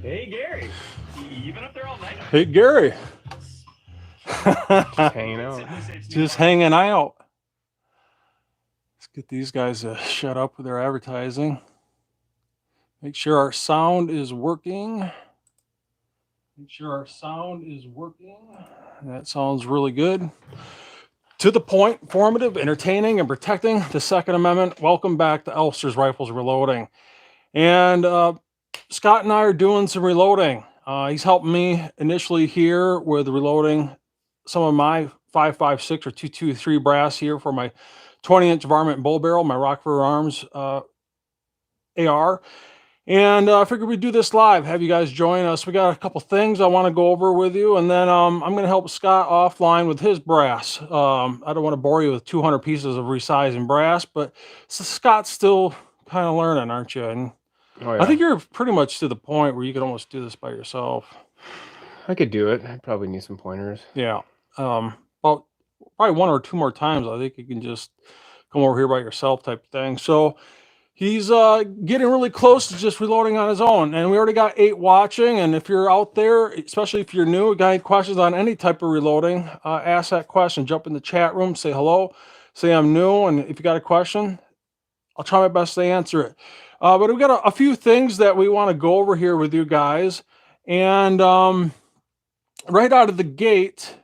Hey, Gary. You been up there all night? Hey, Gary. Hanging out. Just hanging out. Let's get these guys to shut up with their advertising. Make sure our sound is working. That sounds really good. To the point, informative, entertaining, and protecting the Second Amendment. Welcome back to Elster's Rifles Reloading. And Scott and I are doing some reloading. He's helping me initially here with reloading some of my 5.56 or 223 brass here for my 20-inch varmint bull barrel, my Rockford Arms AR. And I figured we'd do this live, have you guys join us. We got a couple things I want to go over with you, and then I'm going to help Scott offline with his brass. I don't want to bore you with 200 pieces of resizing brass, but Scott's still kind of learning, aren't you? And Oh, yeah. I think you're pretty much to the point where you could almost do this by yourself. I could do it. I probably need some pointers. Yeah. Well, probably one or two more times. I think you can just come over here by yourself type of thing. So he's getting really close to just reloading on his own. And we already got 8 watching. And if you're out there, especially if you're new, got any questions on any type of reloading, ask that question. Jump in the chat room, say hello, say I'm new. And if you got a question, I'll try my best to answer it. But we've got a few things that we want to go over here with you guys. And right out of the gate,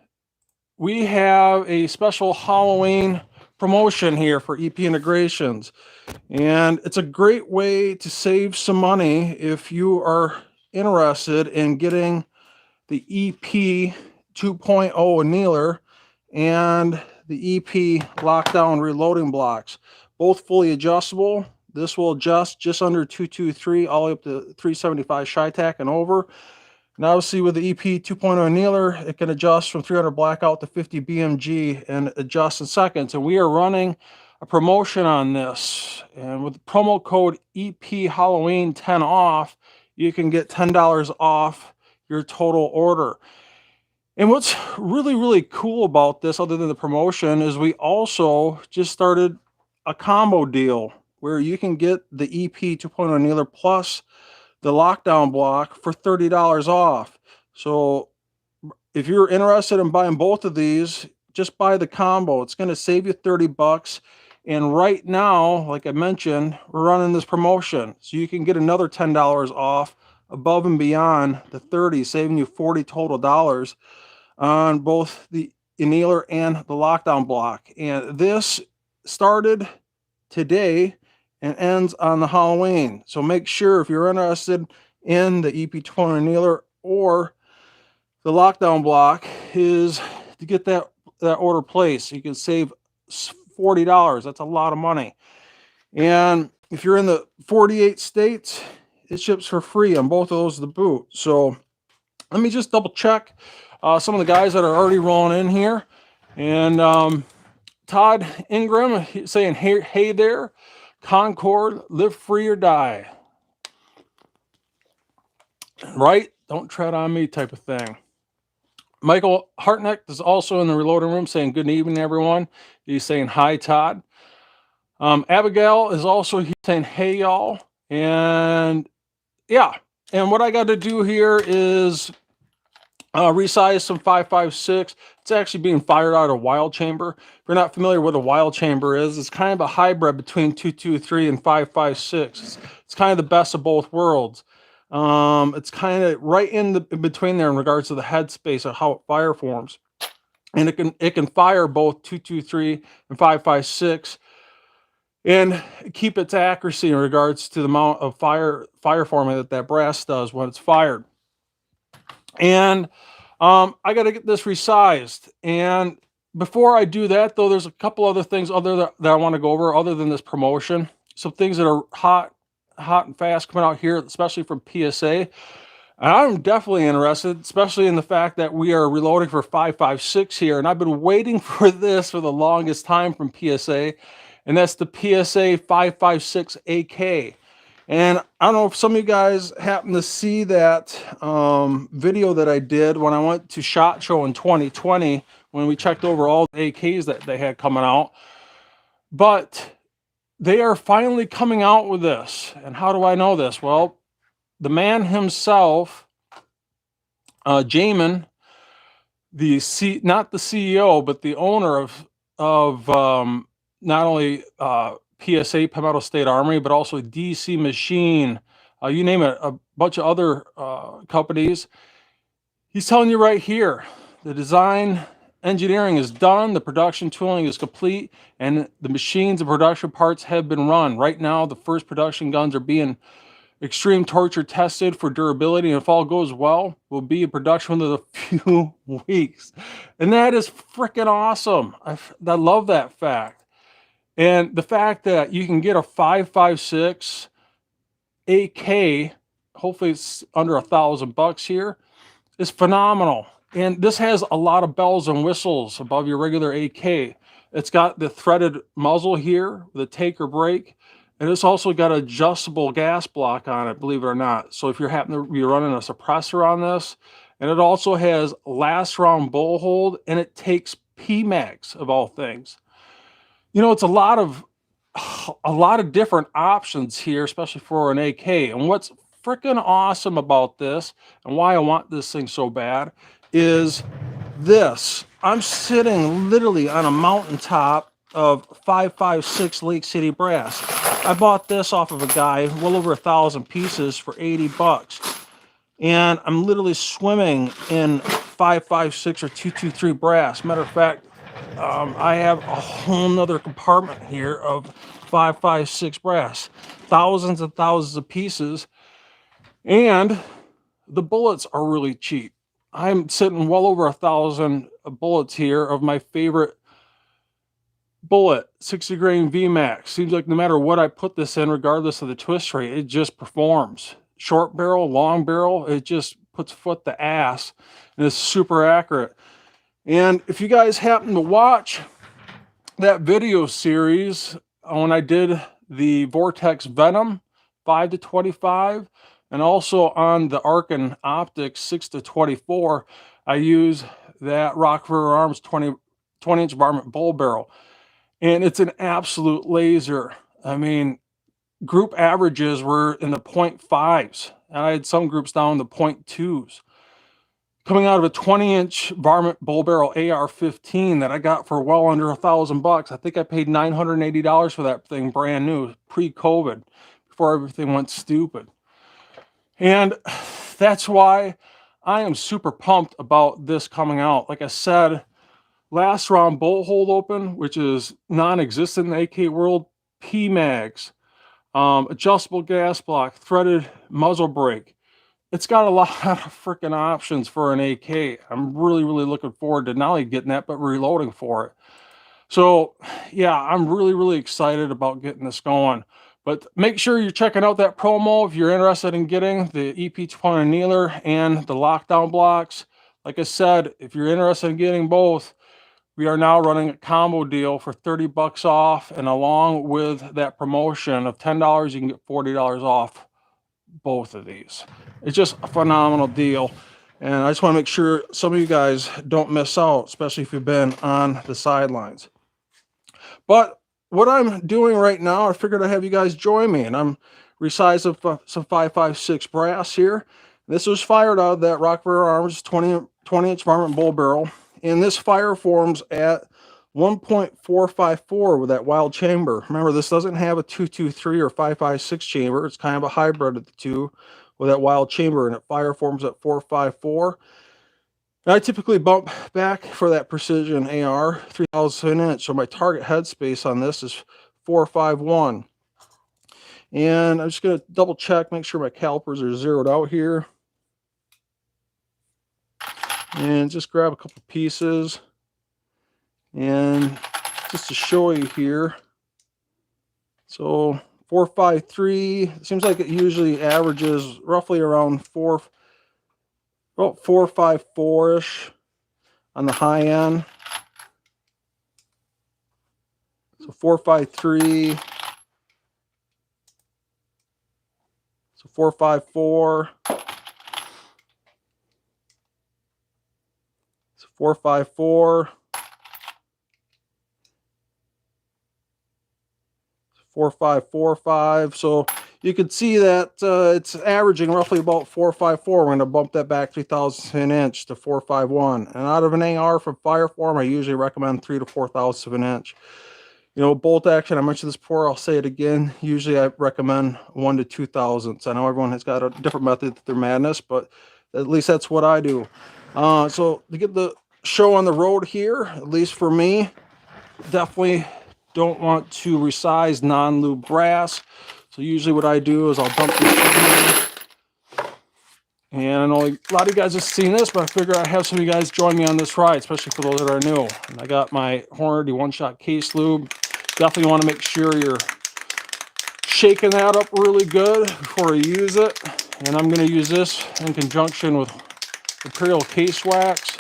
we have a special Halloween promotion here for EP Integrations. And it's a great way to save some money if you are interested in getting the EP 2.0 annealer and the EP lockdown reloading blocks. Both fully adjustable. This will adjust just under 223 all the way up to 375 Chi-Tac and over. And obviously with the EP 2.0 annealer, it can adjust from 300 blackout to 50 BMG and adjust in seconds. And we are running a promotion on this. And with the promo code EP Halloween 10 off, you can get $10 off your total order. And what's really, really cool about this, other than the promotion, is we also just started a combo deal where you can get the EP 2.0 annealer plus the lockdown block for $30 off. So if you're interested in buying both of these, just buy the combo. It's going to save you 30 bucks. And right now, like I mentioned, we're running this promotion. So you can get another $10 off above and beyond the 30, saving you 40 total dollars on both the annealer and the lockdown block. And this started today and ends on the Halloween. So make sure if you're interested in the EP20 annealer or the lockdown block is to get that order placed. You can save $40. That's a lot of money. And if you're in the 48 states, it ships for free on both of those to boot. So let me just double check some of the guys that are already rolling in here. And Todd Ingram saying, hey there. Concord, live free or die. Right? Don't tread on me type of thing. Michael Hartneck is also in the reloading room saying good evening, everyone. He's saying hi, Todd. Abigail is also here saying hey, y'all. And yeah, and what I got to do here is resize some 5.56. It's actually being fired out of wild chamber. If you're not familiar with what a wild chamber is, it's kind of a hybrid between 223 and 5.56. It's kind of the best of both worlds. It's kind of right in between there in regards to the headspace of how it fire forms, and it can fire both 223 and 5.56 and keep its accuracy in regards to the amount of fire forming that brass does when it's fired. And I got to get this resized. And before I do that, though, there's a couple other things that I want to go over other than this promotion. Some things that are hot and fast coming out here, especially from PSA. And I'm definitely interested, especially in the fact that we are reloading for 5.56 here. And I've been waiting for this for the longest time from PSA. And that's the PSA 5.56 AK. And I don't know if some of you guys happen to see that video that I did when I went to SHOT Show in 2020 when we checked over all the AKs that they had coming out. But they are finally coming out with this. And how do I know this? Well, the man himself, Jamin, not the CEO, but the owner of not only PSA Palmetto State Armory, but also DC Machine, you name it, a bunch of other companies. He's telling you right here, the design engineering is done, the production tooling is complete, and the machines and production parts have been run. Right now, the first production guns are being extreme torture tested for durability, and if all goes well, will be in production within a few weeks. And that is freaking awesome. I love that fact. And the fact that you can get a 5.56 AK, hopefully it's under $1,000 here, is phenomenal. And this has a lot of bells and whistles above your regular AK. It's got the threaded muzzle here, the take or break, and it's also got an adjustable gas block on it, believe it or not. So if you're happening to be running a suppressor on this, and it also has last round bull hold, and it takes PMags of all things. You know, it's a lot of different options here, especially for an AK. And what's freaking awesome about this, and why I want this thing so bad, is this. I'm sitting literally on a mountaintop of 5.56 Lake City brass. I bought this off of a guy, well over 1,000 pieces for $80. And I'm literally swimming in 5.56 or 223 brass. Matter of fact, I have a whole nother compartment here of 5.56 brass, thousands and thousands of pieces, and the bullets are really cheap. I'm sitting well over 1,000 bullets here of my favorite bullet, 60 grain VMAX. Seems like no matter what I put this in, regardless of the twist rate, it just performs. Short barrel, long barrel, it just puts foot to ass, and it's super accurate. And if you guys happen to watch that video series when I did the Vortex Venom 5-25, and also on the Arkin Optics 6-24, I use that Rock River Arms 20-inch varmint bull barrel. And it's an absolute laser. I mean, group averages were in the 0.5s, and I had some groups down to 0.2s. Coming out of a 20-inch varmint bull barrel AR-15 that I got for well under $1,000. I think I paid $980 for that thing brand new, pre-COVID, before everything went stupid. And that's why I am super pumped about this coming out. Like I said, last round bolt hold open, which is non-existent in the AK world, PMags, adjustable gas block, threaded muzzle brake. It's got a lot of freaking options for an AK. I'm really, really looking forward to not only getting that, but reloading for it. So yeah, I'm really, really excited about getting this going. But make sure you're checking out that promo if you're interested in getting the EP200 annealer and the lockdown blocks. Like I said, if you're interested in getting both, we are now running a combo deal for $30 off, and along with that promotion of $10, you can get $40 off both of these. It's just a phenomenal deal, and I just want to make sure some of you guys don't miss out, especially if you've been on the sidelines. But what I'm doing right now, I figured I'd have you guys join me, and I'm resizing some 5.56 brass here. This was fired out of that Rock River Arms 20-inch varmint bull barrel, and this fire forms at 1.454 with that wild chamber. Remember, this doesn't have a 223 or 5.56 chamber. It's kind of a hybrid of the two with that wild chamber, and it fire forms at 4.54. I typically bump back for that precision AR 3,000 inch, so my target headspace on this is 4.51. And I'm just going to double check, make sure my calipers are zeroed out here. And just grab a couple pieces. And just to show you here, so 4.53, seems like it usually averages roughly around about 4.54-ish on the high end. So 4.53, so 4.54, so 4.54, 4.545. So you can see that it's averaging roughly about 454. We're going to bump that back 3,000 an inch to 451. And out of an AR from Fireform, I usually recommend 3 to 4,000 of an inch. You know, bolt action, I mentioned this before, I'll say it again. Usually I recommend 1 to 2 thousandths. I know everyone has got a different method to their madness, but at least that's what I do. So to get the show on the road here, at least for me, definitely don't want to resize non-lube brass. So usually what I do is I'll dump this in. And I know a lot of you guys have seen this, but I figure I have some of you guys join me on this ride, especially for those that are new. And I got my Hornady one-shot case lube. Definitely want to make sure you're shaking that up really good before you use it. And I'm going to use this in conjunction with Imperial Case Wax.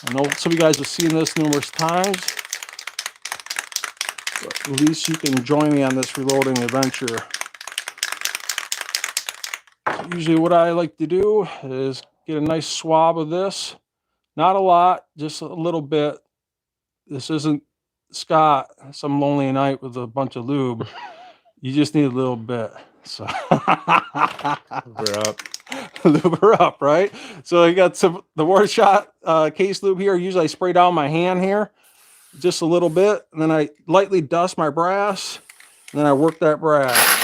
I know some of you guys have seen this numerous times, but at least you can join me on this reloading adventure. Usually what I like to do is get a nice swab of this. Not a lot, just a little bit. This isn't Scott, some lonely night with a bunch of lube. You just need a little bit. So Lube her up. Lube her up, right? So I got some the one-shot case lube here. Usually I spray down my hand here just a little bit, and then I lightly dust my brass, and then I work that brass.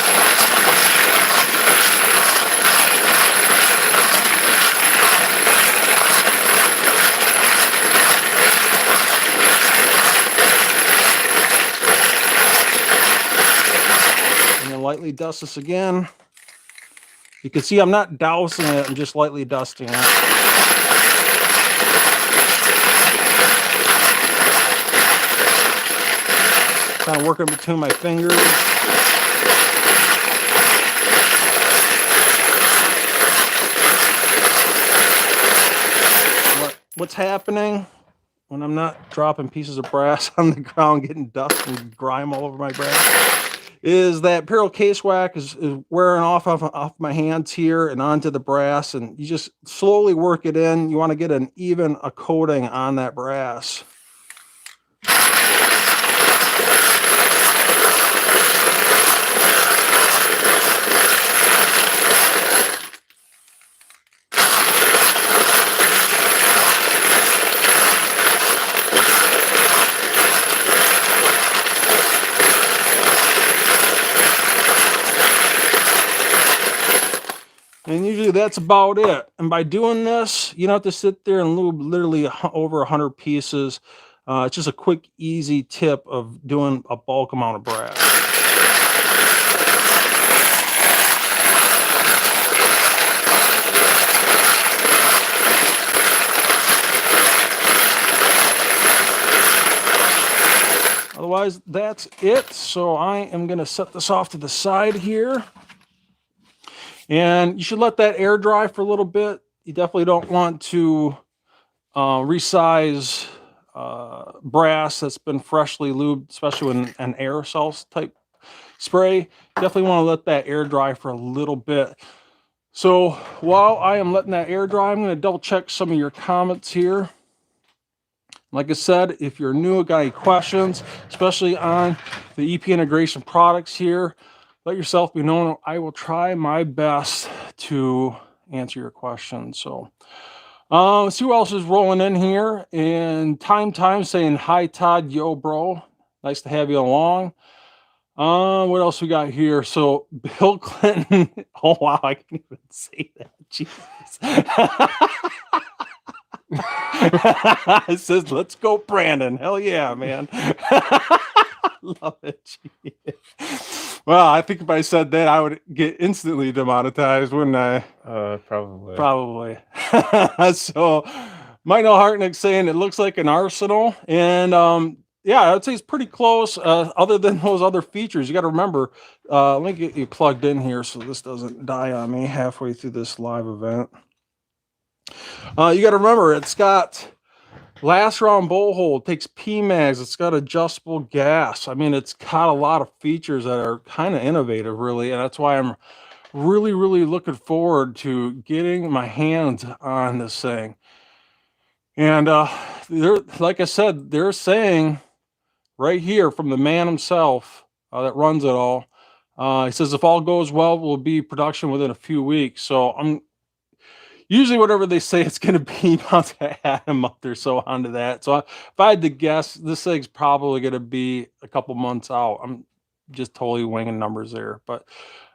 Lightly dust this again. You can see I'm not dousing it, I'm just lightly dusting it. Kind of working between my fingers. What's happening when I'm not dropping pieces of brass on the ground, getting dust and grime all over my brass, is that Imperial Case Wax is wearing off my hands here and onto the brass, and you just slowly work it in. You want to get an even coating on that brass. And usually that's about it. And by doing this, you don't have to sit there and lube literally over 100 pieces. It's just a quick, easy tip of doing a bulk amount of brass. Otherwise, that's it. So I am going to set this off to the side here. And you should let that air dry for a little bit. You definitely don't want to resize brass that's been freshly lubed, especially with an aerosol type spray. Definitely want to let that air dry for a little bit. So while I am letting that air dry, I'm going to double check some of your comments here. Like I said, if you're new, got any questions, especially on the EP integration products here, let yourself be known. I will try my best to answer your questions. So let's see who else is rolling in here. And Time saying, hi, Todd. Yo, bro. Nice to have you along. What else we got here? So Bill Clinton. Oh, wow. I can't even say that. Jesus. It says, let's go, Brandon. Hell yeah, man. Love it. Well, I think if I said that, I would get instantly demonetized, wouldn't I? Probably. So, Michael Hartnick saying it looks like an arsenal. And yeah, I would say it's pretty close, other than those other features. You got to remember, let me get you plugged in here so this doesn't die on me halfway through this live event. You got to remember, it's got last round bowl hole, takes PMags, it's got adjustable gas. I mean, it's got a lot of features that are kind of innovative, really, and that's why I'm really looking forward to getting my hands on this thing. And they're, like I said, they're saying right here from the man himself that runs it all, He says if all goes well, we'll be production within a few weeks. So I'm usually whatever they say it's going to be, about to add a month or so onto that. So if I had to guess, this thing's probably going to be a couple months out. I'm just totally winging numbers there, but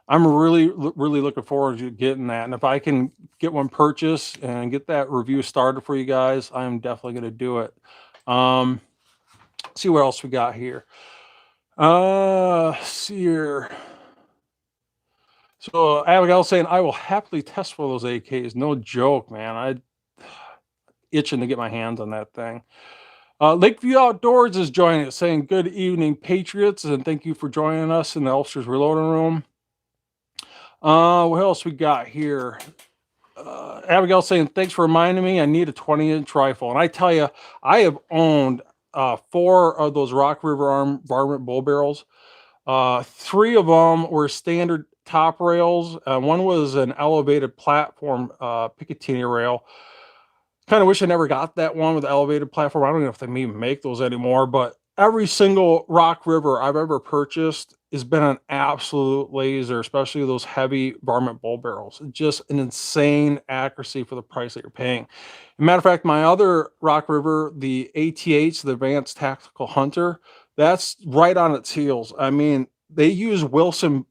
I'm really looking forward to getting that. And if I can get one purchased and get that review started for you guys, I'm definitely going to do it. See what else we got here. See here. So Abigail saying, I will happily test for those AKs. No joke, man. I'm itching to get my hands on that thing. Lakeview Outdoors is joining us, saying, good evening, Patriots, and thank you for joining us in the Ulster's Reloading Room. What else we got here? Abigail saying, thanks for reminding me I need a 20-inch rifle. And I tell you, I have owned 4 of those Rock River varmint bull barrels. 3 of them were standard top rails. One was an elevated platform Picatinny rail. Kind of wish I never got that one with the elevated platform. I don't know if they even make those anymore, but every single Rock River I've ever purchased has been an absolute laser, especially those heavy varmint bull barrels. Just an insane accuracy for the price that you're paying. As a matter of fact, my other Rock River, the ATH, the Advanced Tactical Hunter, that's right on its heels. I mean, they use Wilson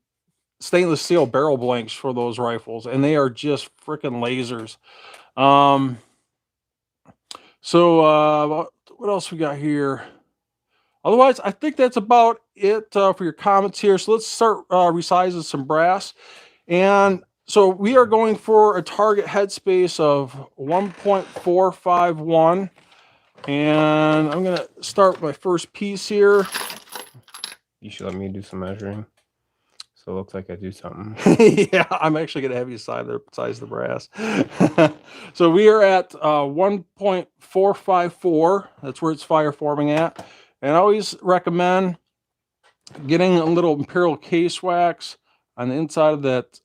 stainless steel barrel blanks for those rifles, and they are just freaking lasers. So what else we got here? Otherwise, I think that's about it for your comments here. So let's start resizing some brass. And so we are going for a target headspace of 1.451. And I'm going to start my first piece here. You should let me do some measuring. So it looks like I do something. Yeah, I'm actually going to have you size the brass. So we are at 1.454. That's where it's fire forming at. And I always recommend getting a little Imperial case wax on the inside of that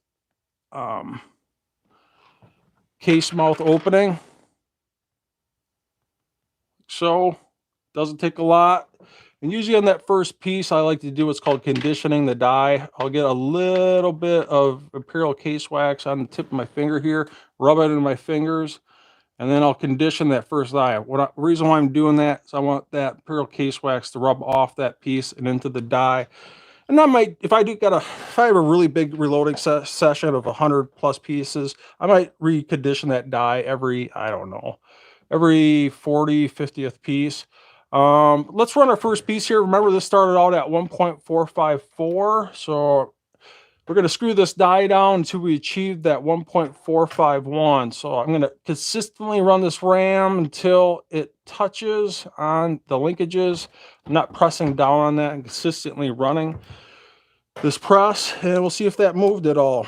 case mouth opening. So doesn't take a lot. And usually on that first piece, I like to do what's called conditioning the die. I'll get a little bit of Imperial case wax on the tip of my finger here, rub it into my fingers, and then I'll condition that first die. The reason why I'm doing that is I want that Imperial case wax to rub off that piece and into the die. And I might, if I have a really big reloading session of 100+ pieces, I might recondition that die every, I don't know, every 40, 50th piece. Let's run our first piece here. Remember, this started out at 1.454. So we're going to screw this die down until we achieve that 1.451. So I'm going to consistently run this ram until it touches on the linkages. I'm not pressing down on that and consistently running this press, and we'll see if that moved at all.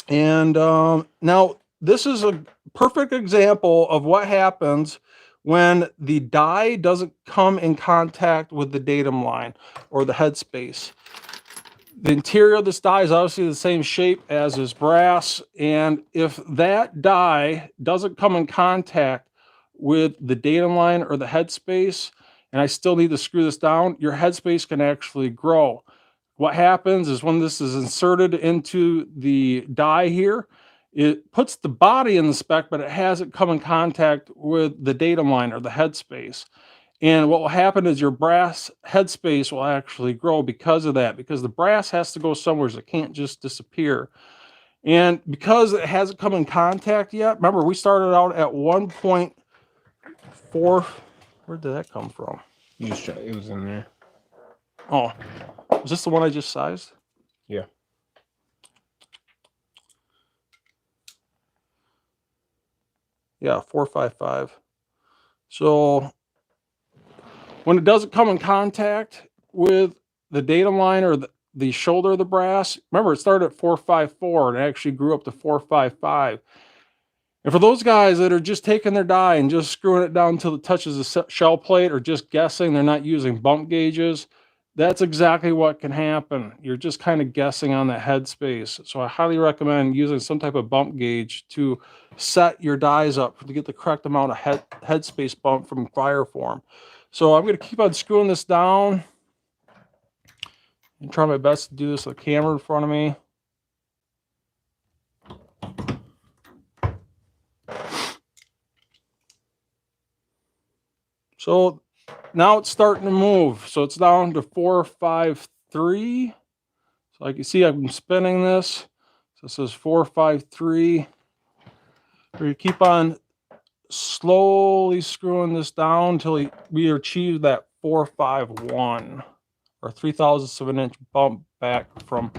And now this is a perfect example of what happens when the die doesn't come in contact with the datum line or the headspace. The interior of this die is obviously the same shape as this brass, and if that die doesn't come in contact with the datum line or the headspace, and I still need to screw this down, your headspace can actually grow. What happens is when this is inserted into the die here, it puts the body in the spec, but it hasn't come in contact with the datum line or the headspace. And what will happen is your brass headspace will actually grow because of that, because the brass has to go somewhere, so it can't just disappear. And because it hasn't come in contact yet, remember, we started out at 1.4. Where did that come from? It was in there. Oh, was this the one I just sized? Yeah. Yeah, 455. So when it doesn't come in contact with the datum line or the shoulder of the brass, remember, it started at 454 and it actually grew up to 455. And for those guys that are just taking their die and just screwing it down until it touches the shell plate, or just guessing, they're not using bump gauges, that's exactly what can happen. You're just kind of guessing on that headspace. So I highly recommend using some type of bump gauge to set your dies up to get the correct amount of headspace bump from fire form. So I'm going to keep on screwing this down. I'm trying my best to do this with the camera in front of me. So now it's starting to move. So it's down to 453. So like you see, I've been spinning this. So it says 453. We keep on slowly screwing this down until we achieve that 451 or 3/1000 of an inch bump back from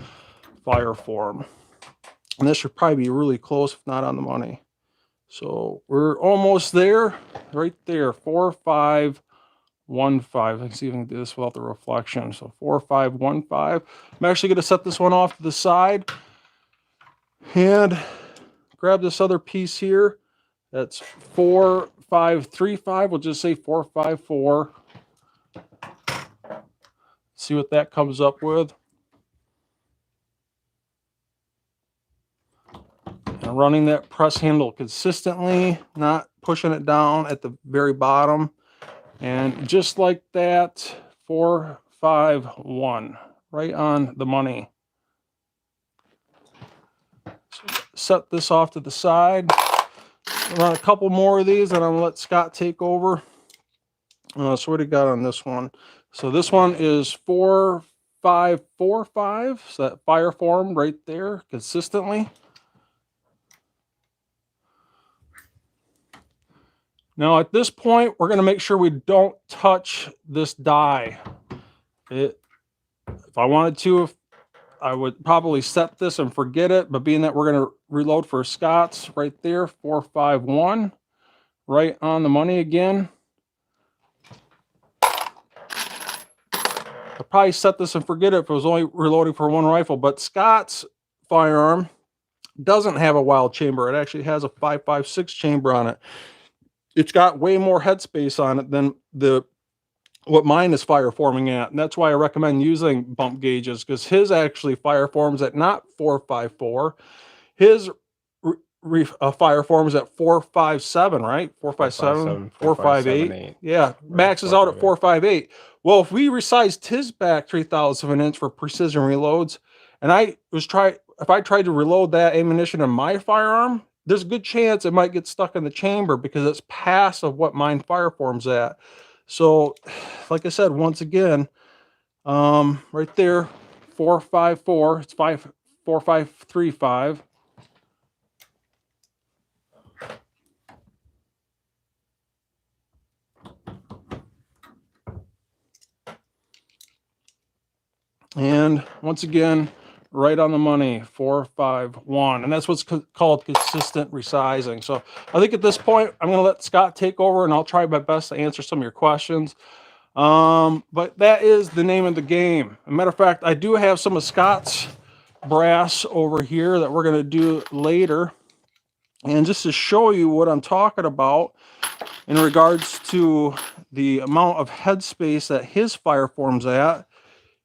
fire form. And this should probably be really close, if not on the money. So we're almost there, right there, 4515. Let's see if I can do this without the reflection. So 4515. I'm actually going to set this one off to the side and grab this other piece here. That's 4535. We'll just say 454. See what that comes up with. And running that press handle consistently, not pushing it down at the very bottom. And just like that, 451, right on the money. So set this off to the side. Run a couple more of these, and I'm gonna let Scott take over. So what do you got on this one? So this one is 4545. So that fire form right there consistently. Now at this point, we're going to make sure we don't touch this die. If I wanted to, I would probably set this and forget it, but being that we're going to reload for Scott's right there, 451, right on the money again. I'd probably set this and forget it if it was only reloading for one rifle, but Scott's firearm doesn't have a wild chamber. It actually has a 5.56 chamber on it. It's got way more headspace on it than what mine is fire forming at. And that's why I recommend using bump gauges, because his actually fire forms at not 454. His fire forms at 457, right? 457, 458. Yeah, maxes out at 458. Well, if we resized his back 3/1000 of an inch for precision reloads, and if I tried to reload that ammunition in my firearm, there's a good chance it might get stuck in the chamber because it's past of what mine fire forms at. So, like I said, once again, right there, 454. It's 4535. And once again, right on the money, 451. And that's what's called consistent resizing. So I think at this point, I'm going to let Scott take over, and I'll try my best to answer some of your questions. But that is the name of the game. As a matter of fact, I do have some of Scott's brass over here that we're going to do later. And just to show you what I'm talking about in regards to the amount of headspace that his fire forms at,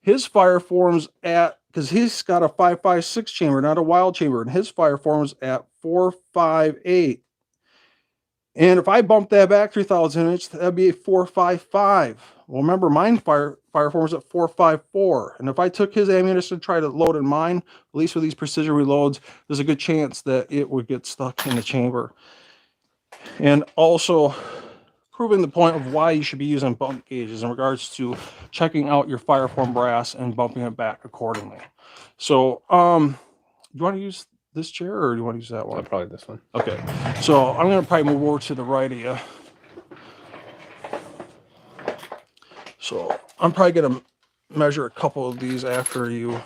his fire forms at, because he's got a 5.56 chamber, not a wild chamber, and his fire forms at 458. And if I bump that back 3,000 inch, that'd be a 455. Well, remember, mine fire forms at 454. And if I took his ammunition and tried to load in mine, at least with these precision reloads, there's a good chance that it would get stuck in the chamber. And also proving the point of why you should be using bump gauges in regards to checking out your fire form brass and bumping it back accordingly. So, do you want to use this chair, or do you want to use that one? Probably this one. Okay, so I'm going to probably move over to the right of you. So I'm probably going to measure a couple of these after you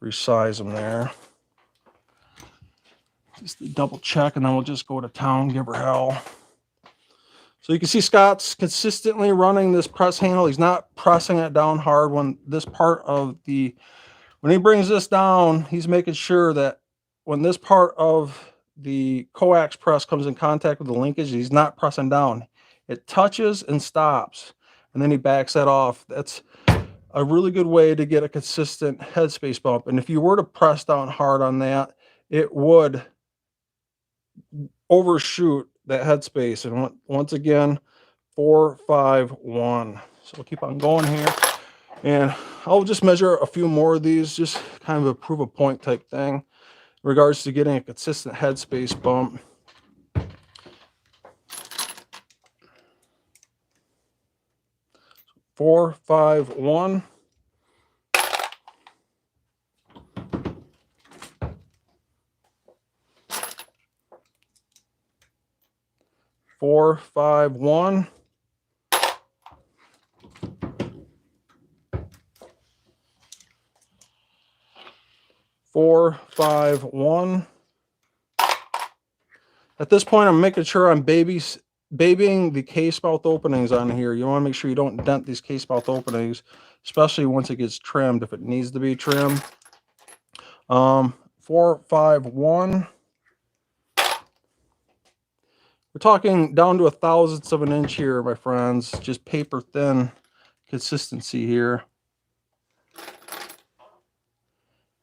resize them there. Just to double check, and then we'll just go to town, give her hell. So you can see Scott's consistently running this press handle. He's not pressing it down hard when he brings this down, he's making sure that when this part of the coax press comes in contact with the linkage, he's not pressing down. It touches and stops, and then he backs that off. That's a really good way to get a consistent headspace bump. And if you were to press down hard on that, it would overshoot that headspace. And once again, 451. So we'll keep on going here. And I'll just measure a few more of these, just kind of a prove a point type thing in regards to getting a consistent headspace bump. Four, five, one. Four, five, one. Four, five, one. At this point, I'm making sure I'm babying the case mouth openings on here. You want to make sure you don't dent these case mouth openings, especially once it gets trimmed, if it needs to be trimmed. 4, 5, 1. We're talking down to 1/1000th of an inch here, my friends. Just paper thin consistency here.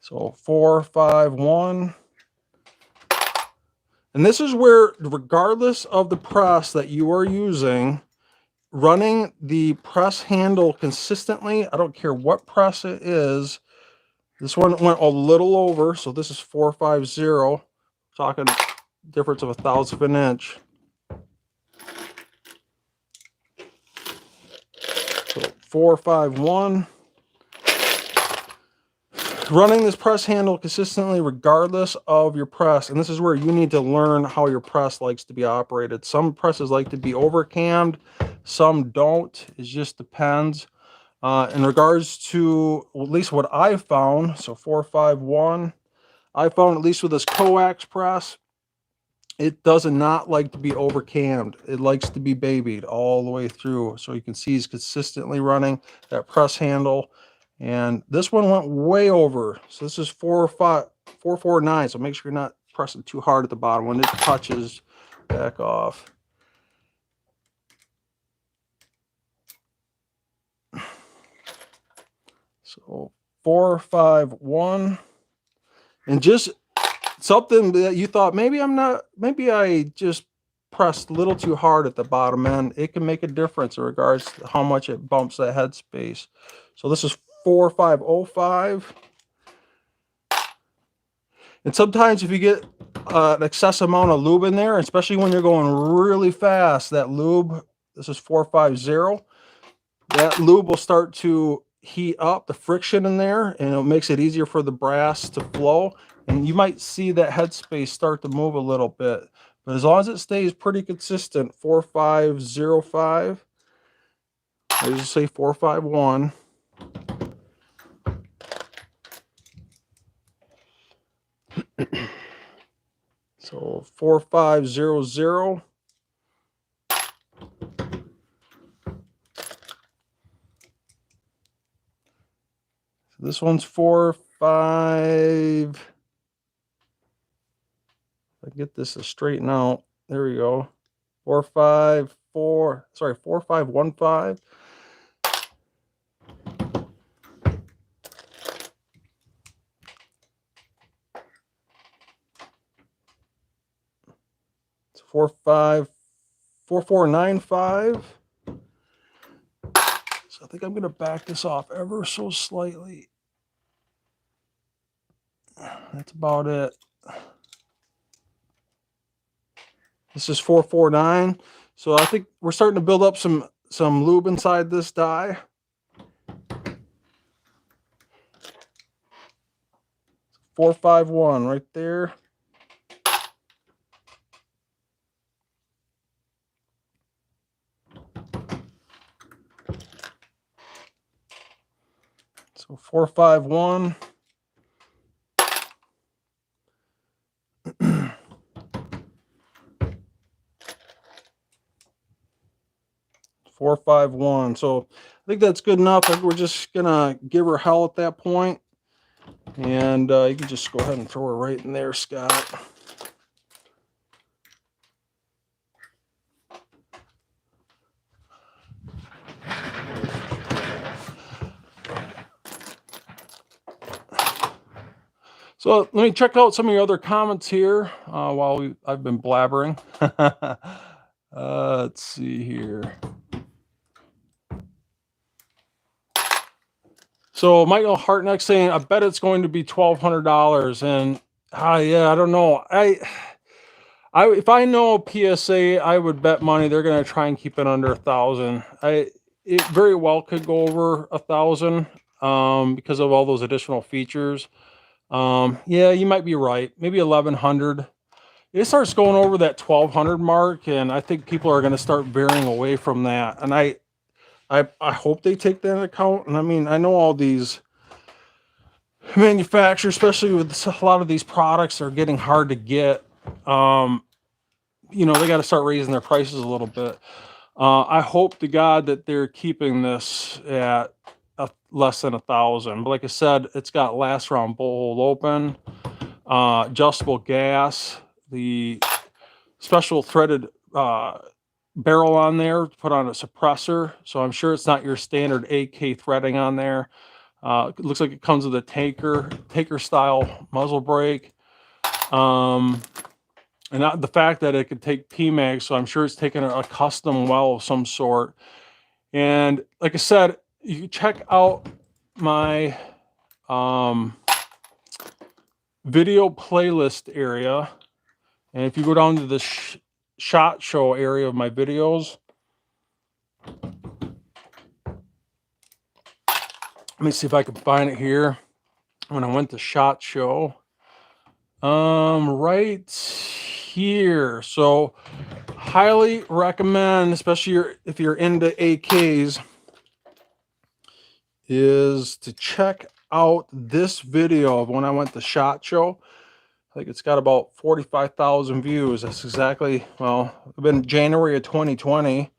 So 4, 5, 1. And this is where, regardless of the press that you are using, running the press handle consistently, I don't care what press it is. This one went a little over, so this is 450. Talking difference of 1/1000th of an inch. So 4, 5, 1. Running this press handle consistently regardless of your press, and this is where you need to learn how your press likes to be operated. Some presses like to be overcammed, some don't. It just depends. In regards to at least what I found, so 4, 5, 1, I found at least with this coax press, it does not like to be overcammed. It likes to be babied all the way through. So you can see he's consistently running that press handle. And this one went way over. So this is 449. So make sure you're not pressing too hard at the bottom. When it touches, back off. So 4, 5, 1. And just something that you thought, maybe I just pressed a little too hard at the bottom end. It can make a difference in regards to how much it bumps that headspace. So this is 4505. And sometimes if you get an excess amount of lube in there, especially when you're going really fast, that lube, this is 450, that lube will start to heat up the friction in there, and it makes it easier for the brass to flow. And you might see that headspace start to move a little bit. But as long as it stays pretty consistent, 4505, I just say 451. So 4500. So this one's 45. If I get this to straighten out, there we go. 4515. It's 4495. So I think I'm going to back this off ever so slightly. That's about it. This is 449. So I think we're starting to build up some lube inside this die. So 451 right there. So 451. 451. So I think that's good enough. I think we're just gonna give her hell at that point, and you can just go ahead and throw her right in there, Scott. So let me check out some of your other comments here while I've been blabbering. Let's see here. So Michael Hartneck saying, I bet it's going to be $1,200. And yeah, I don't know. If I know PSA, I would bet money they're going to try and keep it under 1,000. It very well could go over 1,000 because of all those additional features. Yeah, you might be right. Maybe 1,100. It starts going over that 1,200 mark, and I think people are going to start veering away from that. And I hope they take that into account. And I mean, I know all these manufacturers, especially with a lot of these products, are getting hard to get. You know, they got to start raising their prices a little bit. I hope to God that they're keeping this at less than 1,000. But like I said, it's got last round bolt hole open, adjustable gas, the special threaded barrel on there to put on a suppressor. So I'm sure it's not your standard AK threading on there. It looks like it comes with a taker style muzzle brake. And the fact that it could take PMAG, so I'm sure it's taking a custom well of some sort. And like I said, you can check out my video playlist area. And if you go down to the SHOT Show area of my videos, let me see if I can find it here. When I went to SHOT Show, right here. So highly recommend, especially if you're into AKs, is to check out this video of when I went to SHOT Show. I think it's got about 45,000 views. That's exactly, well, it's been January of 2020.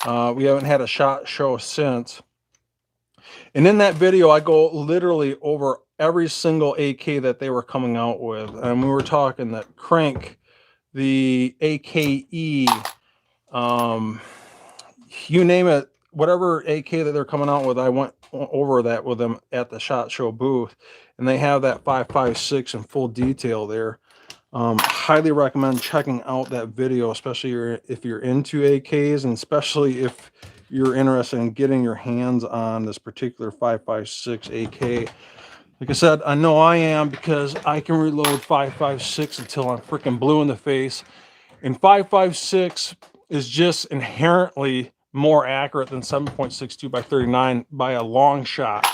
We haven't had a SHOT Show since. And in that video, I go literally over every single AK that they were coming out with. And we were talking that Crank, the AKE, you name it, whatever AK that they're coming out with, I went over that with them at the SHOT Show booth. And they have that 5.56 in full detail there. Highly recommend checking out that video, especially if you're into AKs, and especially if you're interested in getting your hands on this particular 5.56 AK. Like I said, I know I am, because I can reload 5.56 until I'm freaking blue in the face. And 5.56 is just inherently more accurate than 7.62 by 39 by a long shot.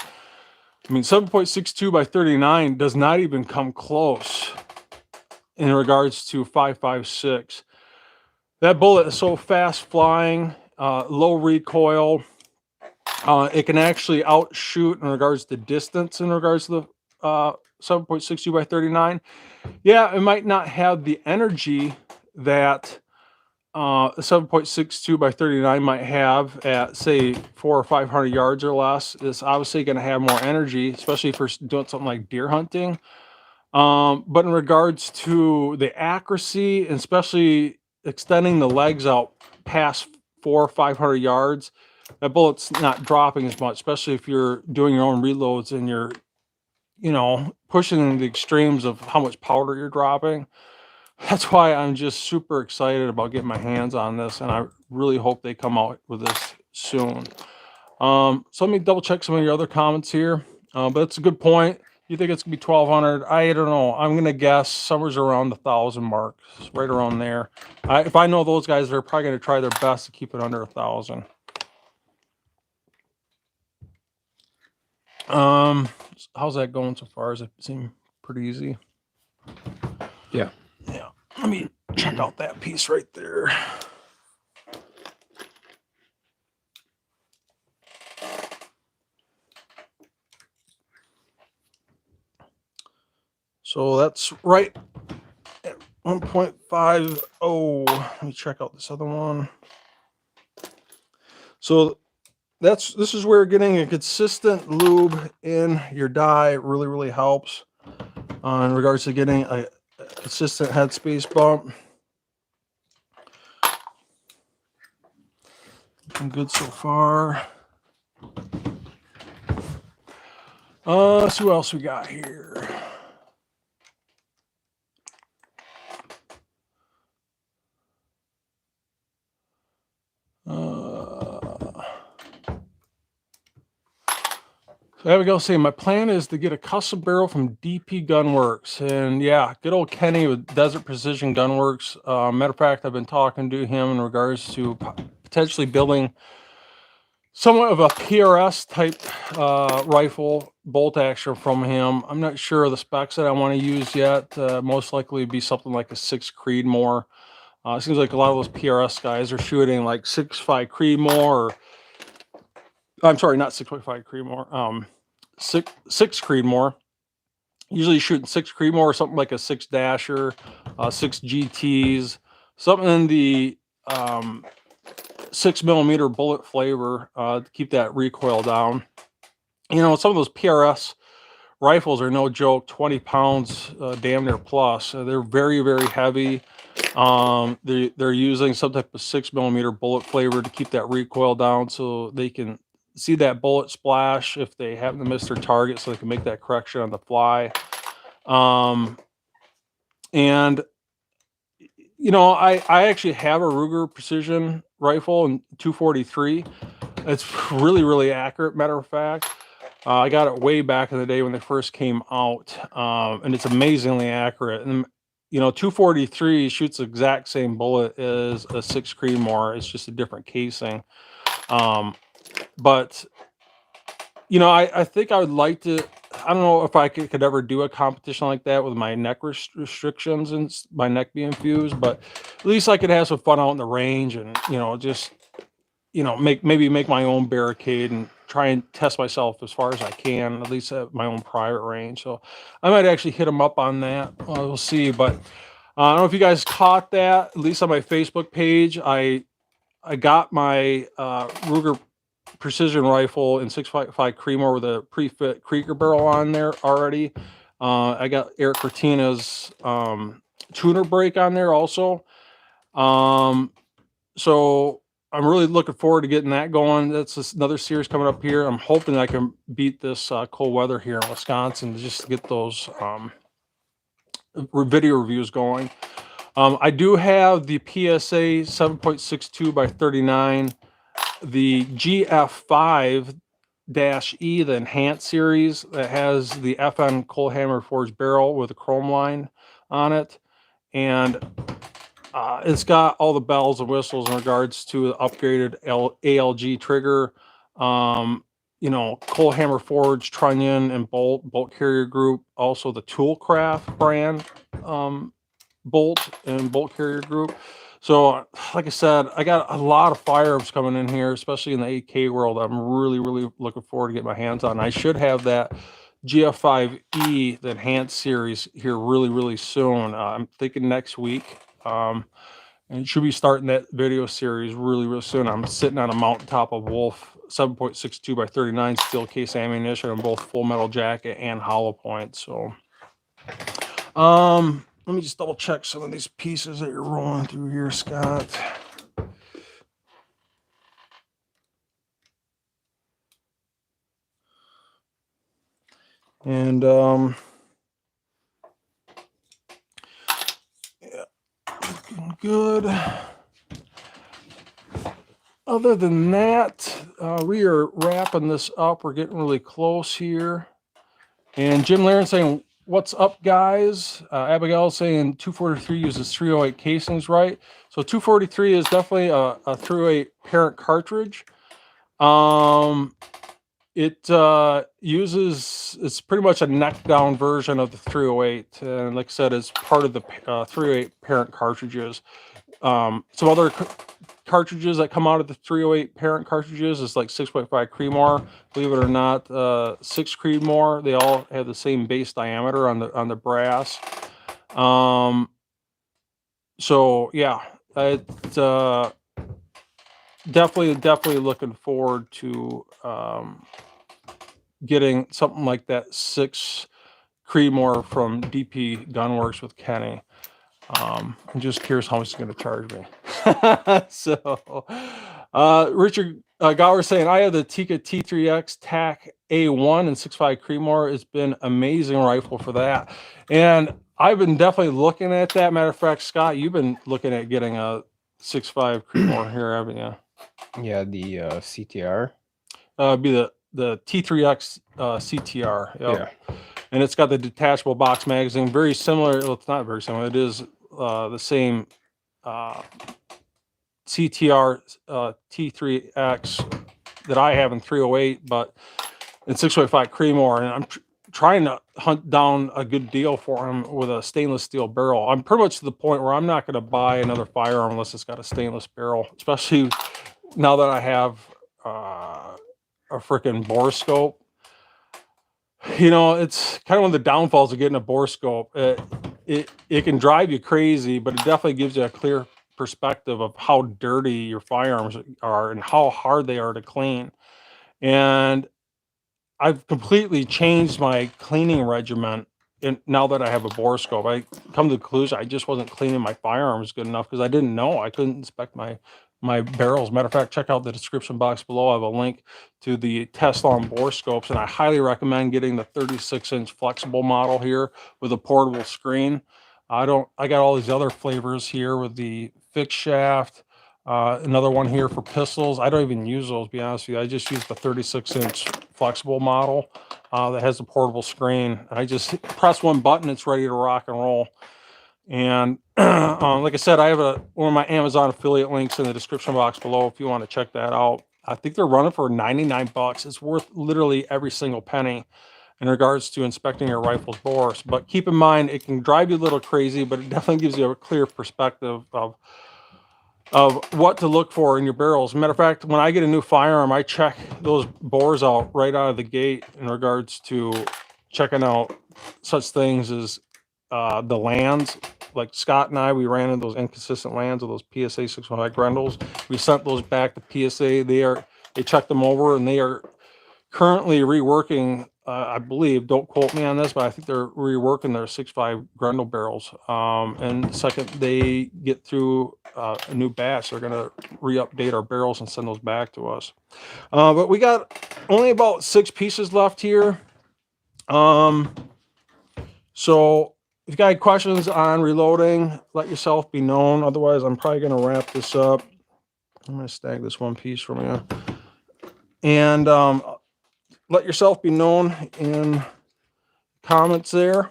I mean, 7.62 by 39 does not even come close in regards to 5.56. That bullet is so fast flying, low recoil. It can actually outshoot in regards to distance in regards to the 7.62 by 39. Yeah, it might not have the energy that 7.62 by 39 might have at, say, 400 or 500 yards or less. It's obviously going to have more energy, especially for doing something like deer hunting. But in regards to the accuracy, and especially extending the legs out past 400 or 500 yards, that bullet's not dropping as much, especially if you're doing your own reloads and you're, you know, pushing the extremes of how much powder you're dropping. That's why I'm just super excited about getting my hands on this, and I really hope they come out with this soon. So let me double check some of your other comments here. But it's a good point. You think it's gonna be 1,200? I don't know. I'm gonna guess somewhere's around the 1,000 mark, right around there. If I know those guys, they're probably gonna try their best to keep it under 1,000. How's that going so far? Does it seem pretty easy? Yeah. Yeah. Let me check out that piece right there. So that's right at 1.50. Let me check out this other one. So this is where getting a consistent lube in your die really helps in regards to getting a consistent headspace bump. Looking good so far. Let's see what else we got here. So Abigail saying, my plan is to get a custom barrel from DP Gunworks. And yeah, good old Kenny with Desert Precision Gunworks. Matter of fact, I've been talking to him in regards to potentially building somewhat of a PRS type rifle bolt action from him. I'm not sure of the specs that I want to use yet. Most likely be something like a 6 Creedmoor. It seems like a lot of those PRS guys are shooting like 6.5 Creedmoor, or I'm sorry, not 6.5 Creedmoor, 6 Creedmoor. Usually shooting 6 Creedmoor or something like a 6 Dasher, 6 GTs, something in the 6mm bullet flavor to keep that recoil down. You know, some of those PRS rifles are no joke, 20 pounds, damn near plus. They're very, very heavy. They're using some type of 6mm bullet flavor to keep that recoil down so they can see that bullet splash if they happen to miss their target, so they can make that correction on the fly. And you know, I actually have a Ruger Precision rifle in 243. It's really, really accurate. Matter of fact, I got it way back in the day when they first came out, and it's amazingly accurate. And you know, 243 shoots the exact same bullet as a 6 Creedmoor. It's just a different casing. But you know, I think I would like to. I don't know if I could ever do a competition like that with my neck restrictions and my neck being fused, but at least I could have some fun out in the range and, you know, just, you know, maybe make my own barricade and try and test myself as far as I can, at least at my own private range. So I might actually hit them up on that. We'll see. But I don't know if you guys caught that, at least on my Facebook page. I got my Ruger Precision rifle in 6.5 Creedmoor with a pre-fit Krieger barrel on there already. I got Eric Cortina's tuner brake on there also. So I'm really looking forward to getting that going. That's another series coming up here. I'm hoping I can beat this cold weather here in Wisconsin just to get those video reviews going. I do have the PSA 7.62 by 39, the GF5-E, the enhanced series that has the FN Colehammer forged barrel with a chrome line on it. And it's got all the bells and whistles in regards to the upgraded ALG trigger, you know, Colehammer forged trunnion and bolt carrier group, also the Toolcraft brand bolt and bolt carrier group. So like I said, I got a lot of firearms coming in here, especially in the 8K world. I'm really, really looking forward to get my hands on. I should have that GF5E, the enhanced series, here really, really soon. I'm thinking next week. And should be starting that video series really, really soon. I'm sitting on a mountaintop of Wolf 7.62 by 39 steel case ammunition on both full metal jacket and hollow point. So let me just double check some of these pieces that you're rolling through here, Scott. And yeah, looking good. Other than that, we are wrapping this up. We're getting really close here. And Jim Laren saying, what's up, guys? Abigail saying 243 uses 308 casings, right? So 243 is definitely a 308 parent cartridge. It uses, it's pretty much a neck down version of the 308. And like I said, it's part of the 308 parent cartridges. Some other cartridges that come out of the 308 parent cartridges is like 6.5 Creedmoor. Believe it or not, 6 Creedmoor, they all have the same base diameter on the brass. So yeah, it's definitely looking forward to getting something like that 6 Creedmoor from DP Gunworks with Kenny. I'm just curious how much he's going to charge me. So, Richard Gower saying, I have the Tika T3X TAC A1 and 6.5 Creedmoor. It's been amazing rifle for that. And I've been definitely looking at that. Matter of fact, Scott, you've been looking at getting a 6.5 Creedmoor here, haven't you? Yeah, the CTR. Be the the T3X CTR. Yep. Yeah. And it's got the detachable box magazine, very similar. Well, it's not very similar. It is the same CTR T3X that I have in 308, but in 605 Creedmoor, and I'm trying to hunt down a good deal for him with a stainless steel barrel. I'm pretty much to the point where I'm not going to buy another firearm unless it's got a stainless barrel, especially now that I have a freaking bore scope. You know, it's kind of one of the downfalls of getting a bore scope. It can drive you crazy, but it definitely gives you a clear perspective of how dirty your firearms are and how hard they are to clean. And I've completely changed my cleaning regimen now that I have a bore scope. I come to the conclusion I just wasn't cleaning my firearms good enough because I didn't know. I couldn't inspect my barrels. Matter of fact, check out the description box below. I have a link to the Tesla bore scopes, and I highly recommend getting the 36-inch flexible model here with a portable screen. I got all these other flavors here with the fixed shaft. Another one here for pistols. I don't even use those, to be honest with you. I just use the 36-inch flexible model that has a portable screen. I just press one button, it's ready to rock and roll. And like I said, I have one of my Amazon affiliate links in the description box below if you want to check that out. I think they're running for 99 bucks. It's worth literally every single penny in regards to inspecting your rifle's bores. But keep in mind, it can drive you a little crazy, but it definitely gives you a clear perspective of what to look for in your barrels. Matter of fact, when I get a new firearm, I check those bores out right out of the gate in regards to checking out such things as the lands. Like Scott and we ran into those inconsistent lands of those PSA 615 Grendels. We sent those back to PSA. They checked them over, and they are currently reworking, I believe, don't quote me on this, but I think they're reworking their 6.5 Grendel barrels. And second they get through a new batch, they're going to re-update our barrels and send those back to us. But we got only about 6 pieces left here. So if you got any questions on reloading, let yourself be known. Otherwise, I'm probably going to wrap this up. I'm going to snag this one piece from you. And let yourself be known in comments there,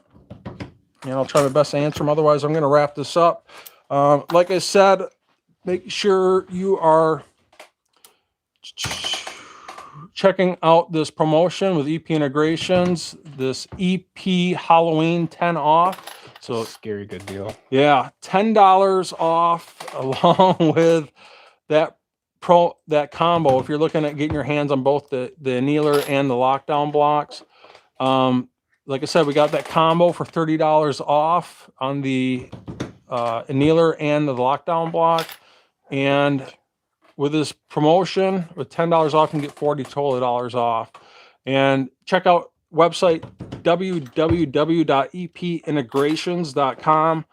and I'll try my best to answer them. Otherwise, I'm going to wrap this up. Like I said, make sure you are checking out this promotion with EP Integrations, this EP Halloween 10 off. So Scary good deal. Yeah, $10 off along with that combo. If you're looking at getting your hands on both the annealer and the lockdown blocks, like I said, we got that combo for $30 off on the annealer and the lockdown block. And with this promotion, with $10 off, you can get $40 total off. And check out website www.epintegrations.com,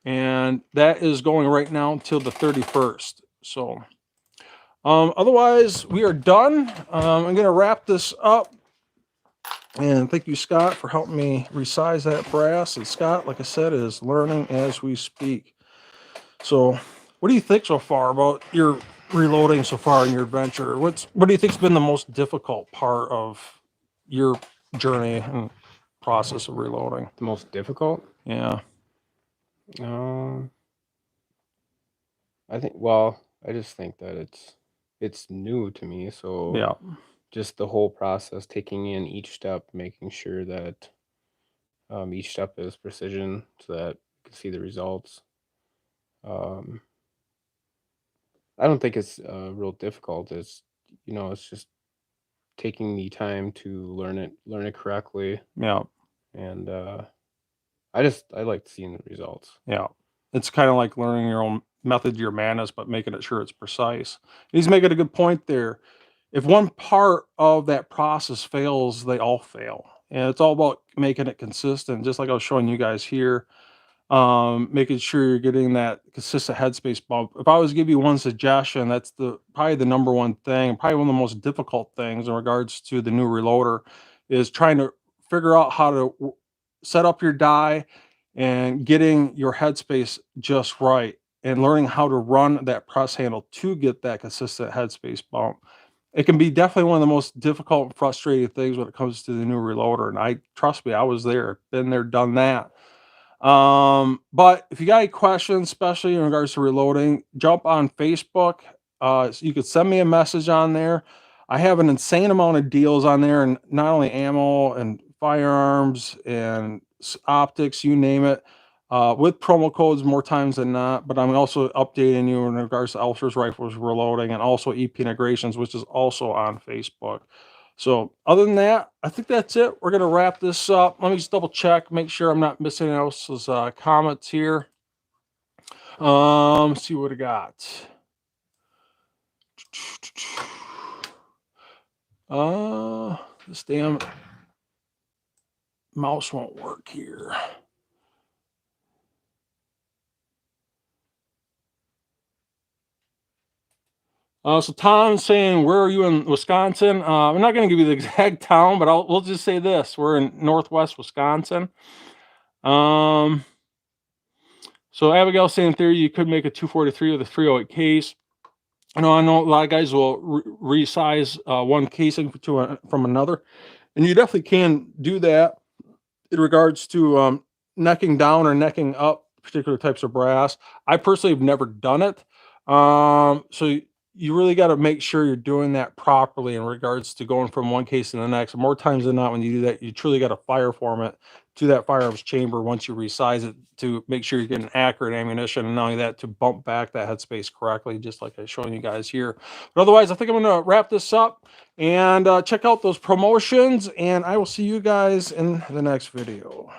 and that is going right now until the 31st. So otherwise, we are done. I'm going to wrap this up. And thank you, Scott, for helping me resize that brass. And Scott, like I said, is learning as we speak. So what do you think so far about your reloading so far in your adventure? What do you think's been the most difficult part of your journey and process of reloading? The most difficult? Yeah. I just think that it's new to me, so Yeah. just the whole process, taking in each step, making sure that each step is precision so that you can see the results. I don't think it's real difficult. It's just taking the time to learn it correctly. Yeah. And I like seeing the results. Yeah. It's kind of like learning your own method to your madness, but making it sure it's precise. He's making a good point there. If one part of that process fails, they all fail. And it's all about making it consistent, just like I was showing you guys here. Making sure you're getting that consistent headspace bump. If I was to give you one suggestion, that's probably the number one thing, probably one of the most difficult things in regards to the new reloader, is trying to figure out how to set up your die and getting your headspace just right, and learning how to run that press handle to get that consistent headspace bump. it can be definitely one of the most difficult and frustrating things when it comes to the new reloader. And trust me, I was there, been there, done that. But if you got any questions, especially in regards to reloading, jump on Facebook. So you could send me a message on there. I have an insane amount of deals on there, and not only ammo and firearms and optics, you name it, with promo codes more times than not. But I'm also updating you in regards to Elster's rifles reloading and also EP integrations, which is also on Facebook. So other than that, I think that's it. We're going to wrap this up. Let me just double check, make sure I'm not missing anyone else's comments here. See what I got. This damn mouse won't work here. So Tom's saying, where are you in Wisconsin? I'm not going to give you the exact town, but we'll just say this. We're in Northwest Wisconsin. So Abigail saying, in theory, you could make a 243 with a 308 case. I know a lot of guys will resize one casing from another. And you definitely can do that in regards to necking down or necking up particular types of brass. I personally have never done it. So you really got to make sure you're doing that properly in regards to going from one case to the next. And more times than not, when you do that, you truly got to fire form it to that firearms chamber once you resize it to make sure you're getting accurate ammunition, and not only that, to bump back that headspace correctly, just like I'm showing you guys here. But otherwise, I think I'm going to wrap this up and check out those promotions, and I will see you guys in the next video.